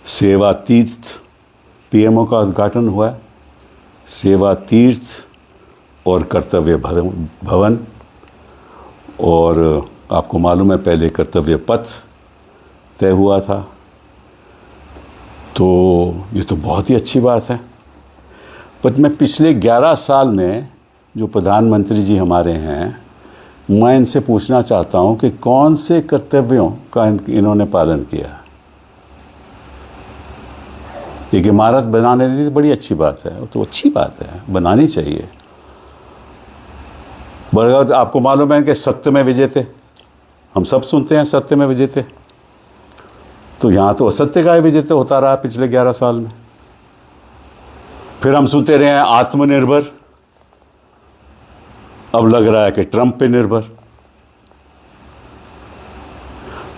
सेवा तीर्थ पीएमओ का उद्घाटन हुआ है। सेवा तीर्थ और कर्तव्य भवन, और आपको मालूम है पहले कर्तव्य पथ तय हुआ था। तो ये तो बहुत ही अच्छी बात है। पर मैं पिछले 11 साल में जो प्रधानमंत्री जी हमारे हैं, मैं इनसे पूछना चाहता हूं कि कौन से कर्तव्यों का इन्होंने पालन किया। एक इमारत बनाने दी, बड़ी अच्छी बात है, तो अच्छी बात है, बनानी चाहिए। बरगद आपको मालूम है कि सत्य में विजय थे, हम सब सुनते हैं सत्य में विजय थे, तो यहाँ तो असत्य का विजय होता रहा पिछले 11 साल में। फिर हम सुनते रहे हैं आत्मनिर्भर, अब लग रहा है कि ट्रंप पे निर्भर।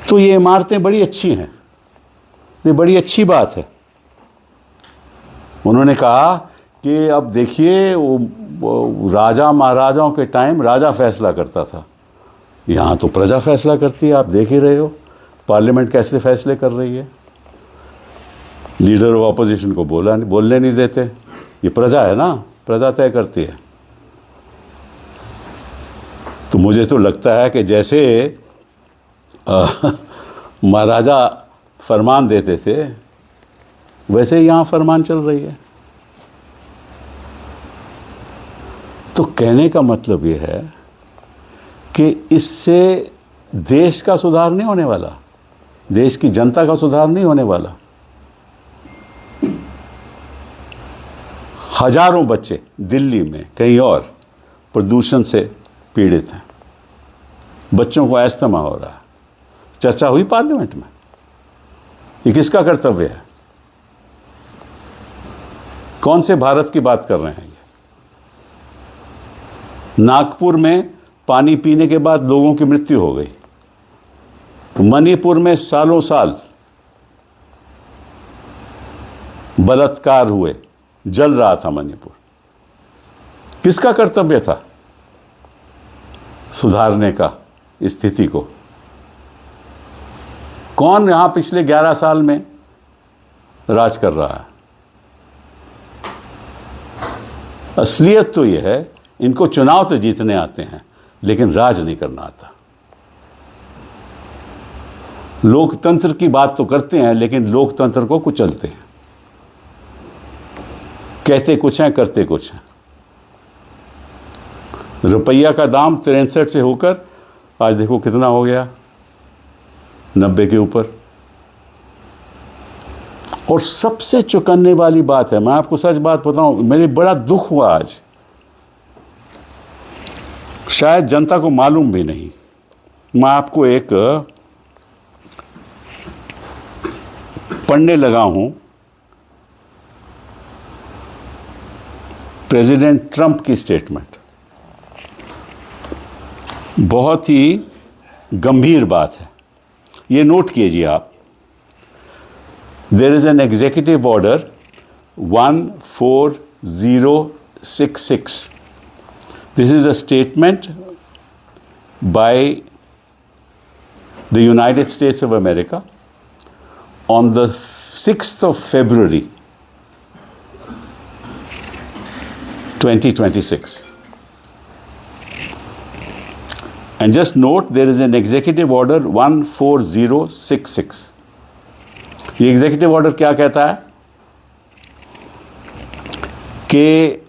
तो ये इमारतें बड़ी अच्छी हैं, ये बड़ी अच्छी बात है। उन्होंने कहा कि अब देखिए वो राजा महाराजाओं के टाइम राजा फैसला करता था, यहाँ तो प्रजा फैसला करती है। आप देख ही रहे हो पार्लियामेंट कैसे फैसले कर रही है। लीडर ऑफ ऑपोजिशन को बोलने नहीं देते, ये प्रजा है ना, प्रजा तय करती है। तो मुझे तो लगता है कि जैसे महाराजा फरमान देते थे, वैसे ही यहाँ फरमान चल रही है। तो कहने का मतलब ये है कि इससे देश का सुधार नहीं होने वाला, देश की जनता का सुधार नहीं होने वाला। हजारों बच्चे दिल्ली में कहीं और प्रदूषण से पीड़ित हैं, बच्चों को अस्थमा हो रहा है। चर्चा हुई पार्लियामेंट में, ये किसका कर्तव्य है? कौन से भारत की बात कर रहे हैं? नागपुर में पानी पीने के बाद लोगों की मृत्यु हो गई, मणिपुर में सालों साल बलात्कार हुए, जल रहा था मणिपुर। किसका कर्तव्य था सुधारने का स्थिति को? कौन यहां पिछले 11 साल में राज कर रहा है? असलियत तो यह है, इनको चुनाव तो जीतने आते हैं लेकिन राज नहीं करना आता। लोकतंत्र की बात तो करते हैं लेकिन लोकतंत्र को कुचलते हैं, कहते कुछ हैं करते कुछ हैं। रुपया का दाम 63 से होकर आज देखो कितना हो गया, 90 के ऊपर। और सबसे चौंकाने वाली बात है, मैं आपको सच बात बताऊं, मेरे बड़ा दुख हुआ आज, शायद जनता को मालूम भी नहीं। मैं आपको एक पढ़ने लगा हूं प्रेसिडेंट ट्रंप की स्टेटमेंट। बहुत ही गंभीर बात है, ये नोट कीजिए आप। There is an executive order 14066। This is a statement by the United States of America on the 6th of February 2026. And just note, there is an executive order 14066. ये executive order क्या कहता है कि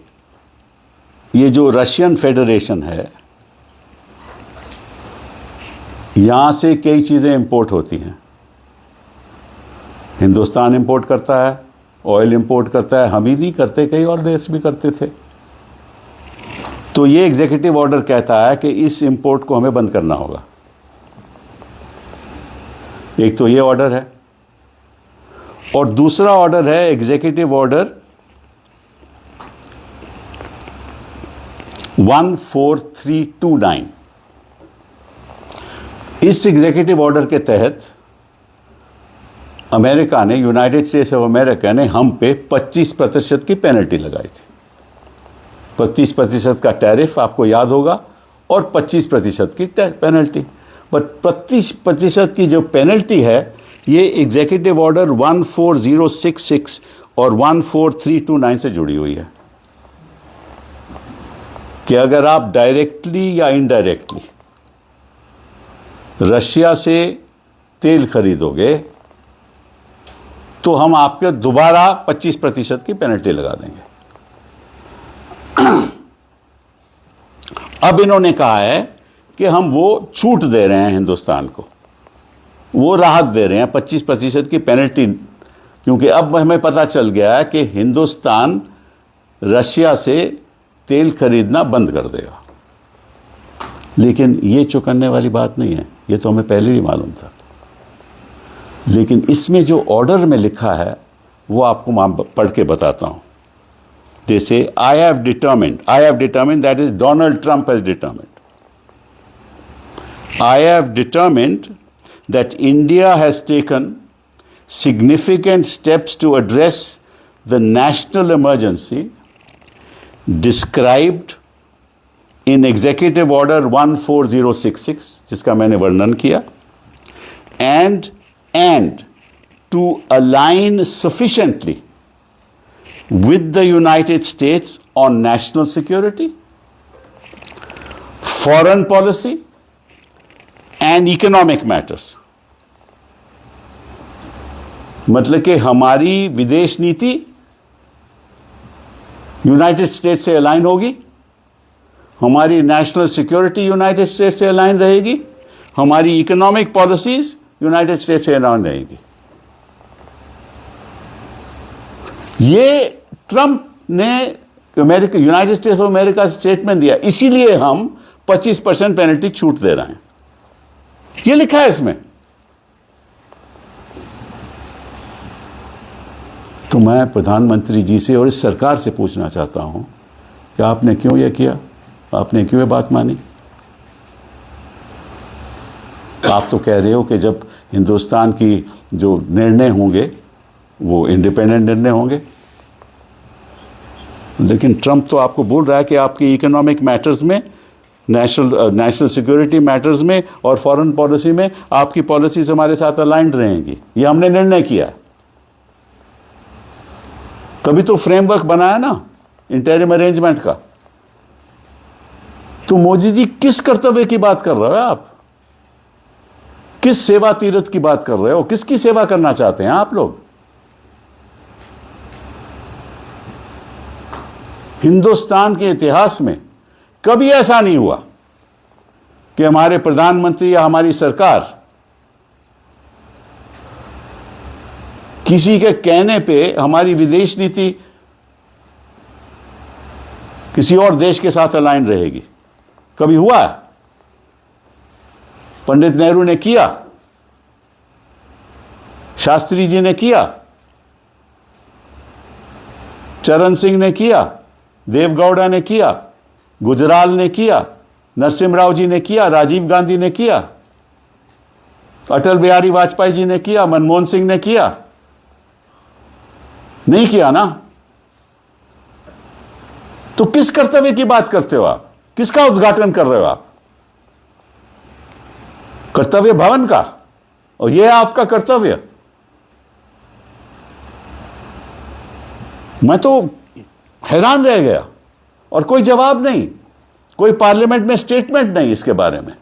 ये जो Russian federation है, यहाँ से कई चीज़ें इंपोर्ट होती हैं। हिंदुस्तान इंपोर्ट करता है, ऑयल इंपोर्ट करता है, हम ही नहीं करते, कई और देश भी करते थे। तो ये एग्जीक्यूटिव ऑर्डर कहता है कि इस इंपोर्ट को हमें बंद करना होगा। एक तो ये ऑर्डर है, और दूसरा ऑर्डर है एग्जीक्यूटिव ऑर्डर 14329। इस एग्जीक्यूटिव ऑर्डर के तहत अमेरिका ने, यूनाइटेड स्टेट्स ऑफ अमेरिका ने हम पे 25% की पेनल्टी लगाई थी। 25% का टैरिफ आपको याद होगा, और 25% की पेनल्टी। बट 25% की जो पेनल्टी है, ये एग्जीक्यूटिव ऑर्डर 14066 और 14329 से जुड़ी हुई है कि अगर आप डायरेक्टली या इनडायरेक्टली रशिया से तेल खरीदोगे तो हम आपके दोबारा 25% की पेनल्टी लगा देंगे। अब इन्होंने कहा है कि हम वो छूट दे रहे हैं हिंदुस्तान को, वो राहत दे रहे हैं 25% की पेनल्टी, क्योंकि अब हमें पता चल गया है कि हिंदुस्तान रशिया से तेल खरीदना बंद कर देगा। लेकिन ये चौंकाने वाली बात नहीं है, ये तो हमें पहले भी मालूम था। लेकिन इसमें जो ऑर्डर में लिखा है वो आपको मैं पढ़ के बताता हूं। They say, I have determined, that is Donald Trump has determined. I have determined that India has taken significant steps to address the national emergency described in Executive Order 14066, जिसका मैंने वर्णन किया, and to align sufficiently with the United States on national security, foreign policy, and economic matters. मतलब कि हमारी विदेश नीति United states से अलाइन होगी, हमारी नेशनल सिक्योरिटी यूनाइटेड स्टेट्स से अलाइन रहेगी, हमारी इकोनॉमिक पॉलिसीज यूनाइटेड स्टेट्स से अलाइन रहेगी। ये ट्रंप ने America, United states of America से स्टेटमेंट दिया, इसीलिए हम 25% पेनल्टी छूट दे रहे हैं, ये लिखा है इसमें। तो मैं प्रधानमंत्री जी से और इस सरकार से पूछना चाहता हूं कि आपने क्यों ये किया, आपने क्यों ये बात मानी? आप तो कह रहे हो कि जब हिंदुस्तान की जो निर्णय होंगे वो इंडिपेंडेंट निर्णय होंगे, लेकिन ट्रंप तो आपको बोल रहा है कि आपकी इकोनॉमिक मैटर्स में, नेशनल सिक्योरिटी मैटर्स में और फॉरेन पॉलिसी में आपकी पॉलिसीज हमारे साथ अलाइंड रहेंगी, ये हमने निर्णय किया है। तभी तो फ्रेमवर्क बनाया ना इंटरिम अरेंजमेंट का। तो मोदी जी किस कर्तव्य की बात कर रहे हो आप? किस सेवा तीरथ की बात कर रहे हो? किसकी सेवा करना चाहते हैं आप लोग? हिंदुस्तान के इतिहास में कभी ऐसा नहीं हुआ कि हमारे प्रधानमंत्री या हमारी सरकार किसी के कहने पे हमारी विदेश नीति किसी और देश के साथ अलाइन रहेगी। कभी हुआ है? पंडित नेहरू ने किया, शास्त्री जी ने किया, चरण सिंह ने किया, देवगौड़ा ने किया, गुजराल ने किया, नरसिम्हा जी ने किया, राजीव गांधी ने किया, अटल बिहारी वाजपेयी जी ने किया, मनमोहन सिंह ने किया? नहीं किया ना। तो किस कर्तव्य की बात करते हो आप? किसका उद्घाटन कर रहे हो आप? कर्तव्य भवन का, और यह आपका कर्तव्य। मैं तो हैरान रह गया, और कोई जवाब नहीं, कोई पार्लियामेंट में स्टेटमेंट नहीं इसके बारे में।